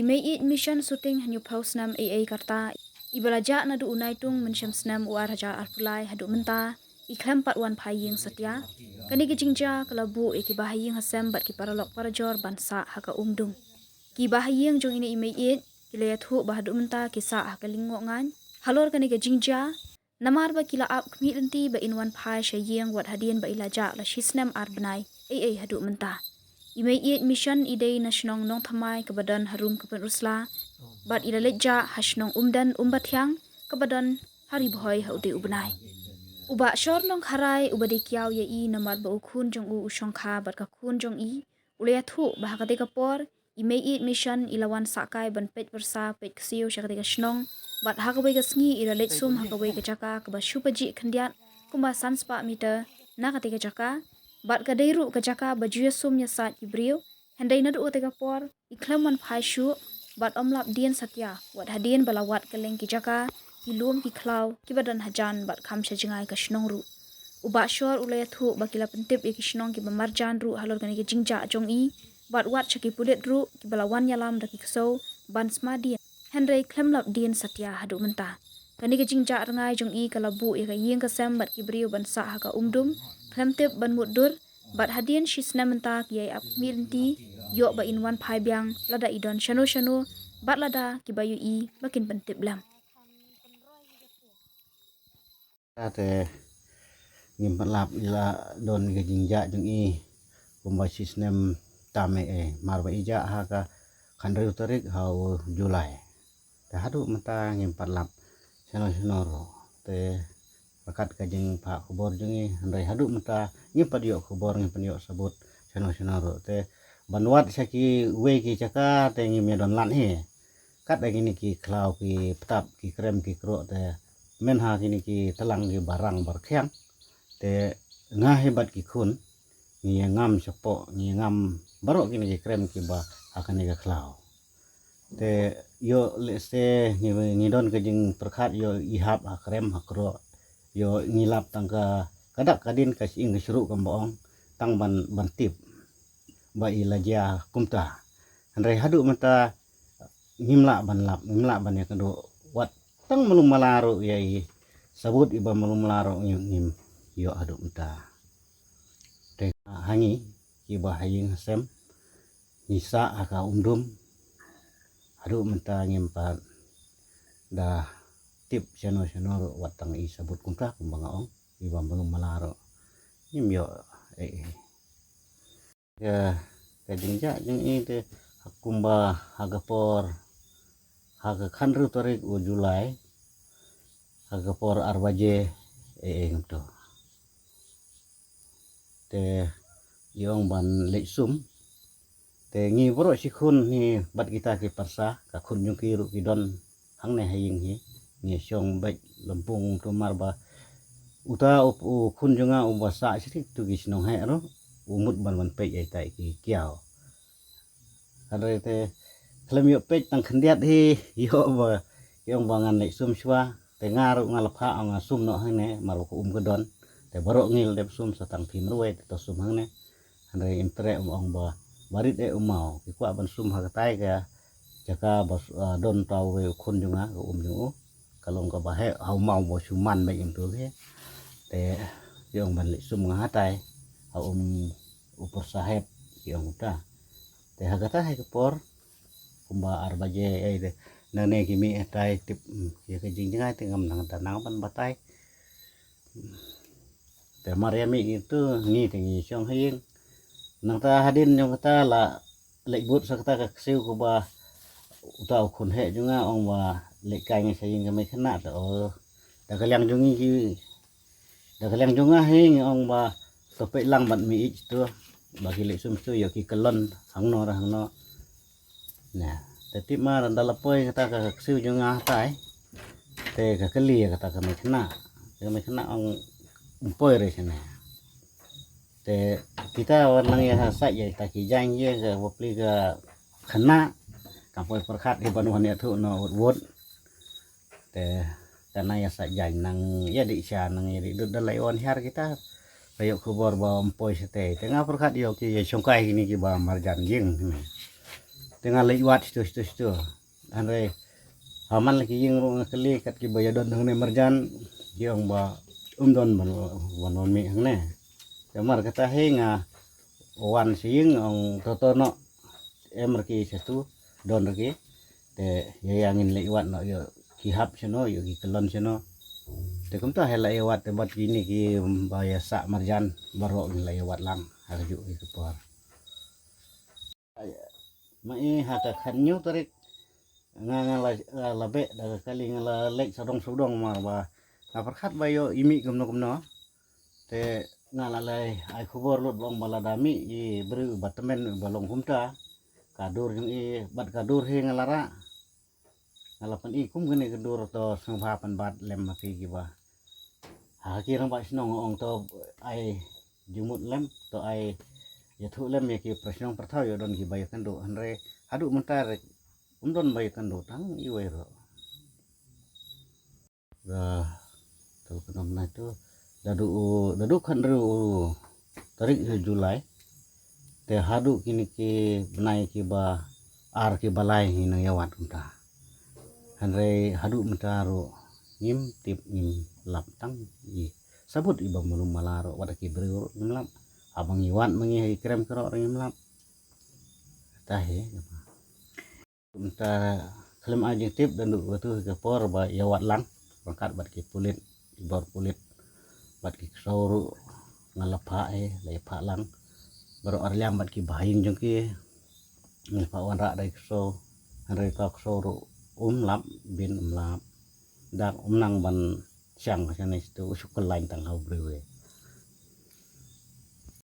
May it mission shooting hanyu paus nam AA karta ibalaja na du unai tung mensyam snam uar haja arpulai hadu menta iklam pat wan phaying satya kani ke jingja kalabu eki bahaying hasam bat ki paralok parajor bansa haka umdung ki bahaying jong ini may it kilaya thu bahadu menta kisa haka lingok ngan halor kani ke jingja namar ba kila ap kmi lenti ba inwan phay shayeng wat hadien ba ilaja la shisnam arbnai AA hadu menta Imay mission idei nasionong nong thamai kebadan harum kepen rusla bat ilaleja hasnong umdan umbathyang kebadan hari boy haude ubnai uba shor nong harai ubade kiaw ye I namar ba ukhun jong u ushongkha bat ka khun jong I ulaya thu bahakate kapor imay mission ilawan sakai ban pet versa pet ksio shakate ka snong bat hakabai ka sngi ilalet sum hakabai ka chaka kaba shupaji khandiat kumba sanspa meter nakate ka chaka bat kadairu kajaka bajuya sumnya sat ibriu hendai nadu utega por ikhlaman phaishu bat omlap dien satya wat hadien balawat keleng kijaka ilum kiklaw kibadan hajan bat kham sajingai ka shnongru uba shor ulaya thu bakila pentip ikishnong ki bamarjan ru halor gani ki jingja jong I bat wat chaki pudet ru ki balawan yalam daki kso ban smadi hendai khlamlap dien satya hadu menta kani ki jingja rangai jong I kalabu ika yeng ka sam bat kibriu ban sa haka umdum klamtip ban mudur bat hadien shisna menta kiai ap milti yo ba inwan phai byang lada idon shano shano bat lada kibayu I makin pentip lam Te ngimpat lap ila don ke jingja jung I kumba sistem tame marba ija ha ka khandri utarik hau Julai te hadu mata ngimpat lap seno ro te bakat ka jing pa khobor jung I handai hadu mata ngimpat yo khobor ngimpat yo sabut seno ro te banwat saki we ki chaka te ngimya don lan he kat lagi ni ki klau ki petap ki krem ki kro te men ha kini ki telang ki barang barkhyang te nga hebat ki khun ni ngam sepo ni ngam barok kini ki krem ki ba akan ni ka klau te yo le se ni don ke jing perkhat yo ihap ha krem ha kro yo ngilap tangka kadak kadin ka sing seru kam boong tang ban tip ba ilaja kumta andai hadu mata ngimla ban ya kado wat tang melum malaro ya I sabut iba melum malaro ngim yo hadu mata te hangi iba haying sem nisa aka umdum hadu mata ngimpat da tip seno ro watang I sabut kumta kumbanga ong iba melum malaro ngim yo ya kadingja jeng I te kumba hagapor haga khandru tarik u Julai hagapor arbaje ngto te yong ban leksum te ngi boro sikhun ni bat kita ki parsa ka khun jung ki ru ki don hang ne haying hi ngi syong baik lempung tu marba uta u khun junga u basa sithik tu ki snong he ro umut ban pe ai tai ki kiao kadre te klem yo pe tang khandiat hi yo ba yong bangan leksum shwa te ngaru ngalapha nga sum no hane maru ko ke don te boro ngil dep sum satang phim ruwe to sum hangne andre impre ong ba barit umau ki kwa ban sum ha tai ka jaka bos don tau we khun junga ko jungu kalong ka ba he hau mau bo suman ba im tu he te yong ban le sum nga tai hau upur saheb yong ta te hagata he por kumba arbaje de nane kimi tai tip ya ke jingjingai te ngam nang tanang ban batai te mariami itu ni tingi syong haying nang ta hadin yang kata la lekbut sakata ka siu ko ba utau khun he junga ong ba lekai ngi saying kami khana to da kalyang jungi ki da kalyang junga hing ong ba to pe lang ban mi ich tu bagi le sum tu yo ki kelon hang no nah teti ma randa lapoi kata ka siu junga tai te ka kali kata kami khana ong umpoi re sana te kita warnang ya sa ya ta ki jang ye ga wopli ga khana kampoi perkhat hi banuhan ya thu no wot te kana ya sa jang nang ya di sya nang ya di dalai on har kita kayo khobor ba umpoi sete tengah perkhat yo ki songkai ini ki ba marjan jing tengah lewat situ andre haman lagi yang rong kali kat ki bayadon hang ne merjan yang ba don ban mi hang ne jamar kata hinga wan sing ong totono ki satu don lagi te yang lewat no yo ki hap sino yo ki kelon sino te kum ta hela lewat te bat kini ki baya sak marjan baro lewat lang harju ki kepor mai hata khanyu tarik ngala labe da kali ngala lek sodong ma ba perkhat bayo imi kumno te ngala lai ai khubor lot long bala dami i bru batmen balong humta kadur yung i bat kadur he ngalara ngala pan i kum gene kadur to sangha pan bat lem maki giba ha kirang ba sinong ong to ai jumut lem to ai ya thu lem ya ki prasnong perthau yo don ki bayo kando hanre hadu mentar don bayo kando tang i wero da to kenom na tu dadu kan ru tarik Julai te hadu kini ki benai ki ba ar ki balai hina yawat unta hanre hadu mentaro ngim tip ngim lap tang i sabut iba mulum malaro wada ki bru ngim lap abang iwan mengi krem kero ngim lap tahe unta klem aja tip dan tu ke por ba yawat lang bangkat bat ki pulit ibor pulit bat ki sauru ngalapa lepa lang baru arliam bat ki bahing jong ki ngalapa wan ra dai so hanre ka sauru lap bin lap dak nang ban siang sana itu usuk lain tang hau brewe